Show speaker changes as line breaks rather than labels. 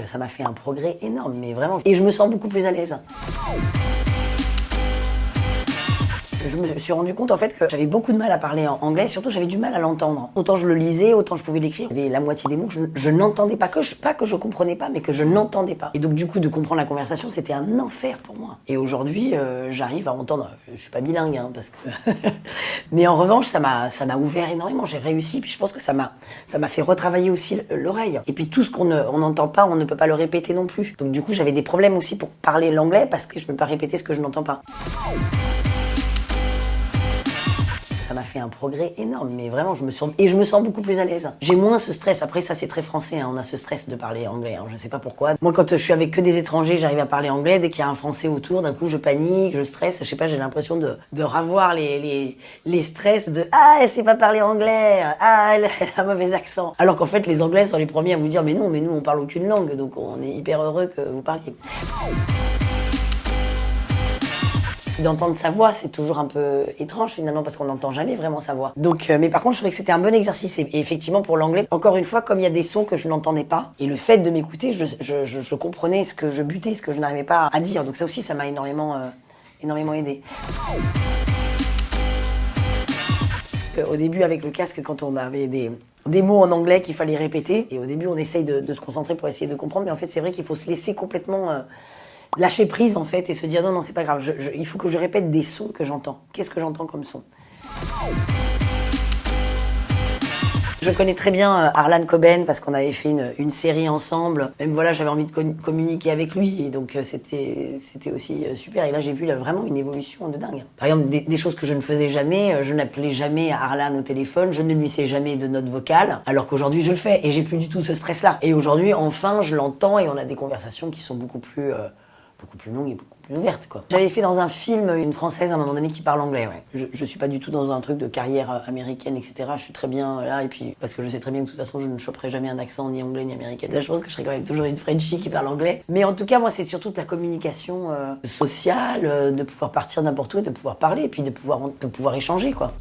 Ça m'a fait un progrès énorme, mais vraiment. Et je me sens beaucoup plus à l'aise. Je me suis rendu compte en fait que j'avais beaucoup de mal à parler en anglais, surtout j'avais du mal à l'entendre. Autant je le lisais, autant je pouvais l'écrire. Il y avait la moitié des mots que je n'entendais pas, pas que je comprenais pas, mais que je n'entendais pas. Et donc du coup de comprendre la conversation, c'était un enfer pour moi. Et aujourd'hui, j'arrive à entendre. Je suis pas bilingue, hein, parce que. Mais en revanche, ça m'a ouvert énormément. J'ai réussi, puis je pense que ça m'a fait retravailler aussi l'oreille. Et puis tout ce qu'on n'entend pas, on ne peut pas le répéter non plus. Donc du coup, j'avais des problèmes aussi pour parler l'anglais parce que je ne peux pas répéter ce que je n'entends pas. Ça m'a fait un progrès énorme, mais vraiment, je me sens beaucoup plus à l'aise. J'ai moins ce stress. Après, ça, c'est très français, hein. On a ce stress de parler anglais, hein. Je sais pas pourquoi. Moi, quand je suis avec que des étrangers, j'arrive à parler anglais. Dès qu'il y a un français autour, d'un coup, je panique, je stresse. Je sais pas, j'ai l'impression de ravoir les stress de ah, elle sait pas parler anglais, ah, elle a un mauvais accent. Alors qu'en fait, les anglais sont les premiers à vous dire mais non, mais nous, on parle aucune langue, donc on est hyper heureux que vous parliez. D'entendre sa voix, c'est toujours un peu étrange finalement parce qu'on n'entend jamais vraiment sa voix. Donc, mais par contre, je trouvais que c'était un bon exercice. Et effectivement, pour l'anglais, encore une fois, comme il y a des sons que je n'entendais pas, et le fait de m'écouter, je comprenais ce que je butais, ce que je n'arrivais pas à dire. Donc ça aussi, ça m'a énormément aidé. Au début, avec le casque, quand on avait des mots en anglais qu'il fallait répéter, et au début, on essaye de se concentrer pour essayer de comprendre, mais en fait, c'est vrai qu'il faut se laisser complètement lâcher prise en fait et se dire non, c'est pas grave, il faut que je répète des sons que j'entends. Qu'est-ce que j'entends comme son? Je connais très bien Harlan Coben parce qu'on avait fait une série ensemble. Même voilà, j'avais envie de communiquer avec lui et donc c'était aussi super. Et là, j'ai vu vraiment une évolution de dingue. Par exemple, des choses que je ne faisais jamais, je n'appelais jamais Harlan au téléphone, je ne lui laissais jamais de notes vocales, alors qu'aujourd'hui je le fais et j'ai plus du tout ce stress-là. Et aujourd'hui, enfin, je l'entends et on a des conversations qui sont beaucoup plus longue et beaucoup plus ouverte, quoi. J'avais fait dans un film une française à un moment donné qui parle anglais, ouais. Je suis pas du tout dans un truc de carrière américaine, etc. Je suis très bien là, et puis parce que je sais très bien que de toute façon je ne choperai jamais un accent ni anglais ni américain. Là, je pense que je serai quand même toujours une Frenchie qui parle anglais. Mais en tout cas, moi, c'est surtout de la communication sociale, de pouvoir partir n'importe où et de pouvoir parler, et puis de pouvoir échanger, quoi.